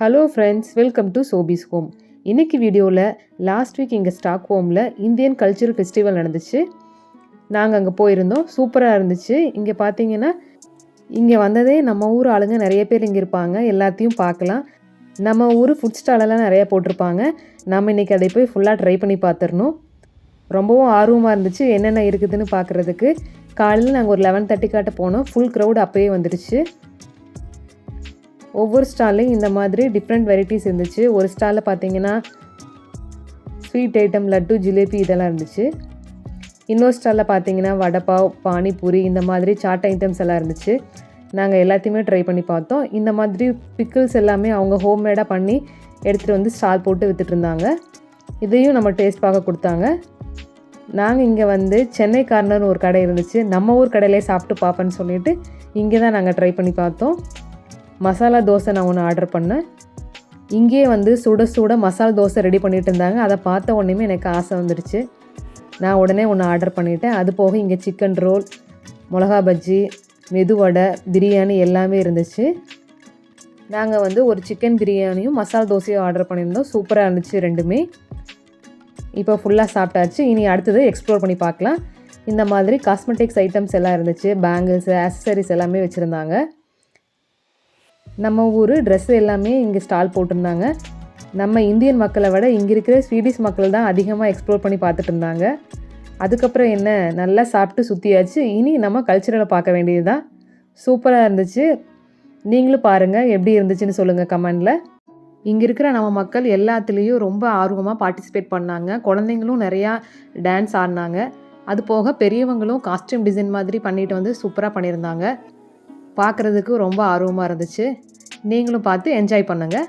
Hello friends, welcome to Sobeys home. இன்றைக்கி வீடியோவில் last week இங்கே ஸ்டாக்ஹோமில் இந்தியன் கல்ச்சுரல் ஃபெஸ்டிவல் நடந்துச்சு. நாங்கள் அங்கே போயிருந்தோம். சூப்பராக இருந்துச்சு. இங்கே பார்த்தீங்கன்னா இங்கே வந்ததே நம்ம ஊர் ஆளுங்க நிறைய பேர் இங்கே இருப்பாங்க. எல்லாத்தையும் பார்க்கலாம். நம்ம ஊர் ஃபுட் ஸ்டாலெல்லாம் நிறையா போட்டிருப்பாங்க. நம்ம இன்றைக்கி அதை போய் ஃபுல்லாக ட்ரை பண்ணி பார்த்துடணும். ரொம்பவும் ஆர்வமாக இருந்துச்சு என்னென்ன இருக்குதுன்னு பார்க்குறதுக்கு. காலையில் நாங்கள் ஒரு 11:30 போனோம். ஃபுல் க்ரௌட் அப்போயே வந்துடுச்சு. ஒவ்வொரு ஸ்டால்லையும் இந்த மாதிரி டிஃப்ரெண்ட் வெரைட்டிஸ் இருந்துச்சு. ஒரு ஸ்டாலில் பார்த்தீங்கன்னா ஸ்வீட் ஐட்டம், லட்டு, ஜிலேபி இதெல்லாம் இருந்துச்சு. இன்னொரு ஸ்டாலில் பார்த்தீங்கன்னா வடைப்பாவ், பானிபூரி இந்த மாதிரி சாட் ஐட்டம்ஸ் எல்லாம் இருந்துச்சு. நாங்கள் எல்லாத்தையுமே ட்ரை பண்ணி பார்த்தோம். இந்த மாதிரி பிக்கிள்ஸ் எல்லாமே அவங்க ஹோம்மேடாக பண்ணி எடுத்துகிட்டு வந்து ஸ்டால் போட்டு விற்றுட்டு இருந்தாங்க. இதையும் நம்ம டேஸ்ட் பார்க்க கொடுத்தாங்க. நாங்கள் இங்கே வந்து சென்னை கார்னர்னு ஒரு கடை இருந்துச்சு. நம்ம ஊர் கடையிலே சாப்பிட்டு பார்ப்பேன்னு சொல்லிட்டு இங்கே தான் நாங்கள் ட்ரை பண்ணி பார்த்தோம். மசாலா தோசை நான் ஒன்று ஆர்டர் பண்ணேன். இங்கேயே வந்து சுட சுட மசாலா தோசை ரெடி பண்ணிகிட்டு இருந்தாங்க. அதை பார்த்த உடனே எனக்கு ஆசை வந்துடுச்சு. நான் உடனே ஒன்று ஆர்டர் பண்ணிட்டேன். அது போக இங்கே சிக்கன் ரோல், மிளகா பஜ்ஜி, மெதுவடை, பிரியாணி எல்லாமே இருந்துச்சு. நாங்கள் வந்து ஒரு சிக்கன் பிரியாணியும் மசாலா தோசையும் ஆர்டர் பண்ணியிருந்தோம். சூப்பராக இருந்துச்சு ரெண்டுமே. இப்போ ஃபுல்லாக சாப்பிட்டாச்சு. இனி அடுத்தது எக்ஸ்ப்ளோர் பண்ணி பார்க்கலாம். இந்த மாதிரி காஸ்மெட்டிக்ஸ் ஐட்டம்ஸ் எல்லாம் இருந்துச்சு. பேங்கிள்ஸு, ஆக்சசரிஸ் எல்லாமே வச்சுருந்தாங்க. நம்ம ஊர் ட்ரெஸ்ஸு எல்லாமே இங்கே ஸ்டால் போட்டிருந்தாங்க. நம்ம இந்தியன் மக்களை விட இங்கே இருக்கிற ஸ்வீடிஷ் மக்கள் தான் அதிகமாக எக்ஸ்ப்ளோர் பண்ணி பார்த்துட்டு இருந்தாங்க. அதுக்கப்புறம் என்ன, நல்லா சாப்பிட்டு சுற்றியாச்சு. இனி நம்ம கல்ச்சரலை பார்க்க வேண்டியது தான். சூப்பராக இருந்துச்சு. நீங்களும் பாருங்கள், எப்படி இருந்துச்சுன்னு சொல்லுங்கள் கமெண்டில். இங்கே இருக்கிற நம்ம மக்கள் எல்லாத்துலேயும் ரொம்ப ஆர்வமாக பார்ட்டிசிபேட் பண்ணாங்க. குழந்தைங்களும் நிறையா டான்ஸ் ஆடினாங்க. அது போக பெரியவங்களும் காஸ்டியூம் டிசைன் மாதிரி பண்ணிட்டு வந்து சூப்பராக பண்ணியிருந்தாங்க. பார்க்குறதுக்கு ரொம்ப ஆர்வமாக இருந்துச்சு. நீங்களும் பார்த்து என்ஜாய் பண்ணுங்கள்.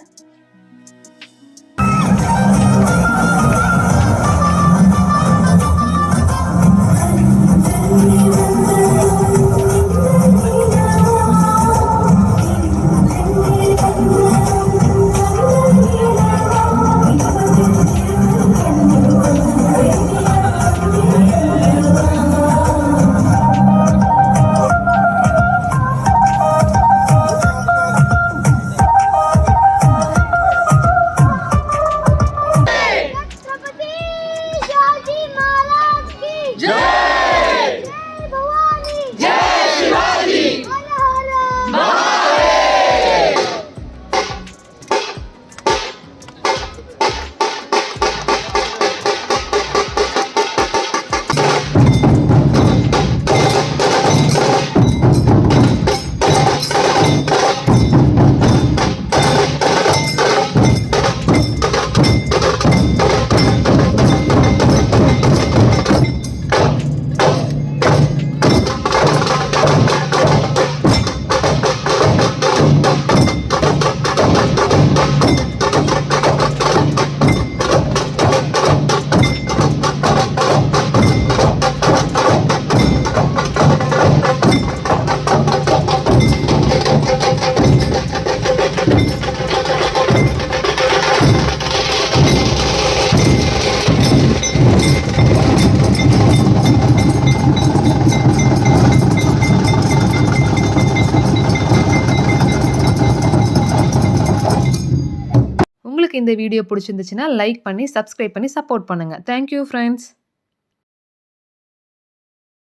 உங்களுக்கு இந்த வீடியோ பிடிச்சிருந்துச்சுன்னா லைக் பண்ணி, சப்ஸ்கிரைப் பண்ணி சப்போர்ட் பண்ணுங்கள். Thank you friends.